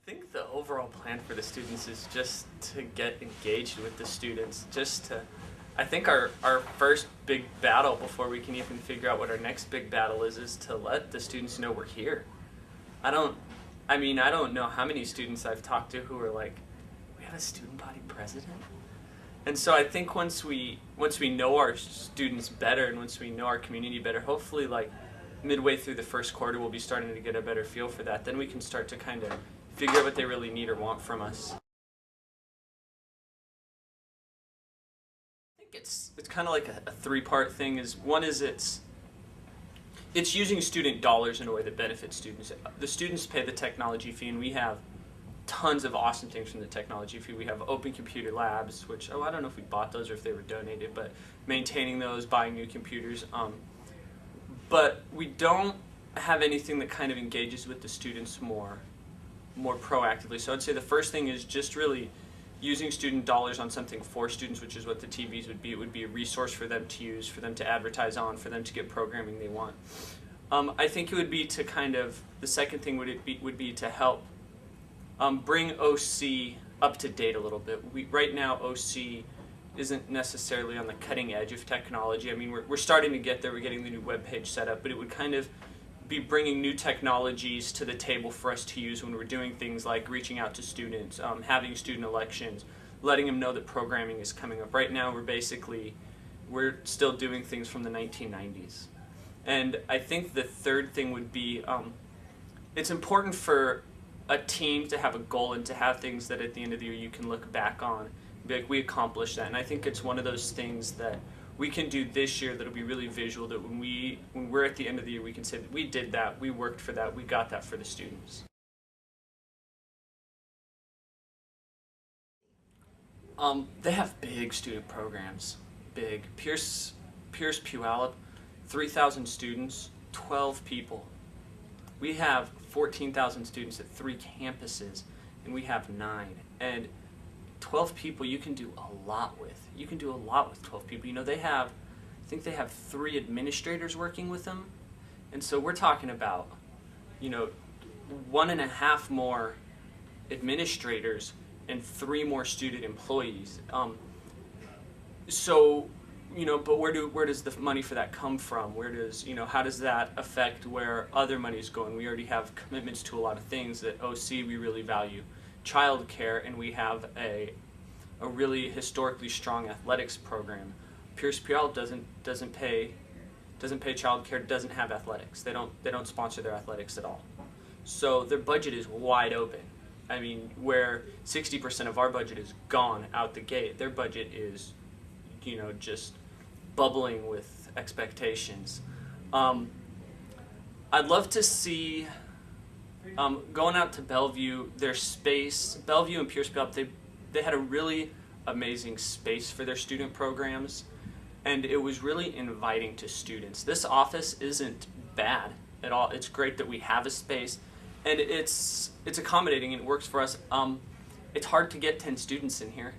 think the overall plan for the students is just to get engaged with the students, I think our first big battle before we can even figure out what our next big battle is to let the students know we're here. I don't, I don't know how many students I've talked to who are like, we have a student body president? And so I think once we know our students better and once we know our community better, hopefully like midway through the first quarter we'll be starting to get a better feel for that. Then we can start to kind of figure out what they really need or want from us. I think it's kind of like a three-part thing. One is it's using student dollars in a way that benefits students. The students pay the technology fee, and we have tons of awesome things from the technology fee. We have open computer labs, which, I don't know if we bought those or if they were donated, but maintaining those, buying new computers. But we don't have anything that kind of engages with the students more proactively. So I'd say the first thing is just really using student dollars on something for students, which is what the TVs would be. It would be a resource for them to use, for them to advertise on, for them to get programming they want. I think it would be to kind of, the second thing would be to help bring OC up to date a little bit. Right now OC isn't necessarily on the cutting edge of technology. I mean, we're starting to get there. We're getting the new web page set up, but it would kind of be bringing new technologies to the table for us to use when we're doing things like reaching out to students, having student elections, letting them know that programming is coming up. Right now we're still doing things from the 1990s. And I think the third thing would be, it's important for a team to have a goal and to have things that at the end of the year you can look back on and be like, we accomplished that. And I think it's one of those things that we can do this year that'll be really visual, that when we're at the end of the year we can say that we did that, we worked for that, we got that for the students. They have big student programs, big. Pierce Puyallup, 3,000 students, 12 people. We have 14,000 students at 3 campuses, and we have 9. And 12 people you can do a lot with. You can do a lot with 12 people. You know, I think they have 3 administrators working with them. And so we're talking about, 1.5 more administrators and 3 more student employees. But where does the money for that come from? How does that affect where other money is going? We already have commitments to a lot of things that OC we really value. Childcare, and we have a really historically strong athletics program. Pierce Puyallup doesn't pay childcare, doesn't have athletics. They don't sponsor their athletics at all. So their budget is wide open. I mean, where 60% of our budget is gone out the gate, their budget is, just bubbling with expectations. I'd love to see, going out to Bellevue, their space, Bellevue and Pierce Puyallup, they had a really amazing space for their student programs, and it was really inviting to students. This office isn't bad at all. It's great that we have a space, and it's accommodating and it works for us. It's hard to get 10 students in here.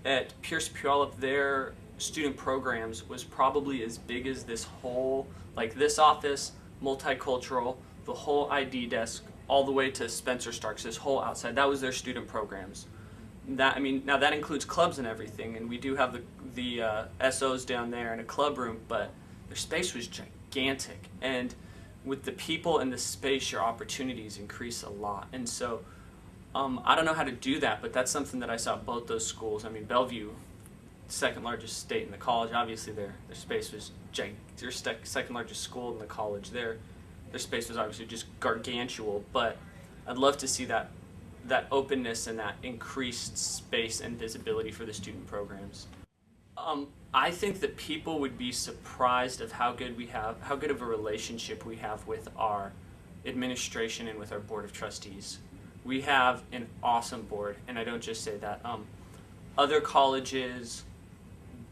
At Pierce Puyallup, their student programs was probably as big as this whole, like this office, multicultural, the whole ID desk, all the way to Spencer Starks, this whole outside. That was their student programs. Now that includes clubs and everything, and we do have the SOs down there and a club room, but their space was gigantic. And with the people and the space, your opportunities increase a lot. And so I don't know how to do that, but that's something that I saw at both those schools. I mean, Bellevue, second largest state in the college, obviously their space was their second largest school in the college. Their space was obviously just gargantuan, but I'd love to see that openness and that increased space and visibility for the student programs. I think that people would be surprised of how good of a relationship we have with our administration and with our board of trustees. We have an awesome board, and I don't just say that. Other colleges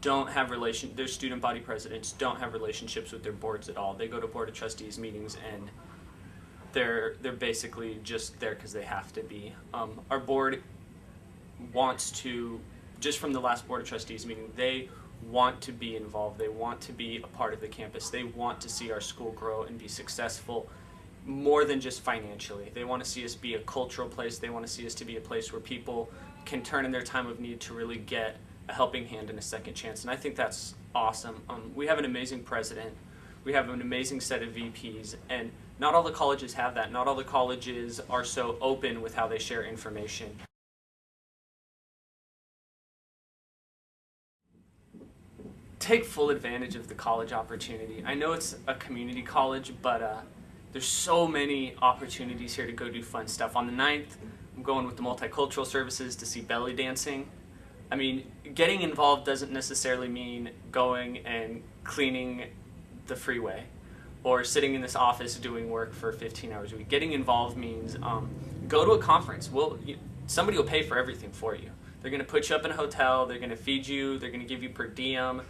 don't have their student body presidents don't have relationships with their boards at all. They go to board of trustees meetings and they're basically just there because they have to be. Our board wants to, just from the last board of trustees meeting, they want to be involved. They want to be a part of the campus. They want to see our school grow and be successful more than just financially. They want to see us be a cultural place. They want to see us to be a place where people can turn in their time of need to really get a helping hand and a second chance. And I think that's awesome. We have an amazing president. We have an amazing set of VPs, and not all the colleges have that. Not all the colleges are so open with how they share information. Take full advantage of the college opportunity. I know it's a community college, but there's so many opportunities here to go do fun stuff. On the 9th, I'm going with the multicultural services to see belly dancing. I mean, getting involved doesn't necessarily mean going and cleaning the freeway or sitting in this office doing work for 15 hours a week. Getting involved means go to a conference. Somebody will pay for everything for you. They're going to put you up in a hotel, they're going to feed you, they're going to give you per diem,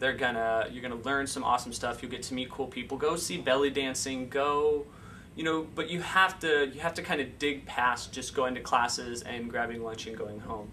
you're gonna learn some awesome stuff, you'll get to meet cool people. Go see belly dancing, but you have to kind of dig past just going to classes and grabbing lunch and going home.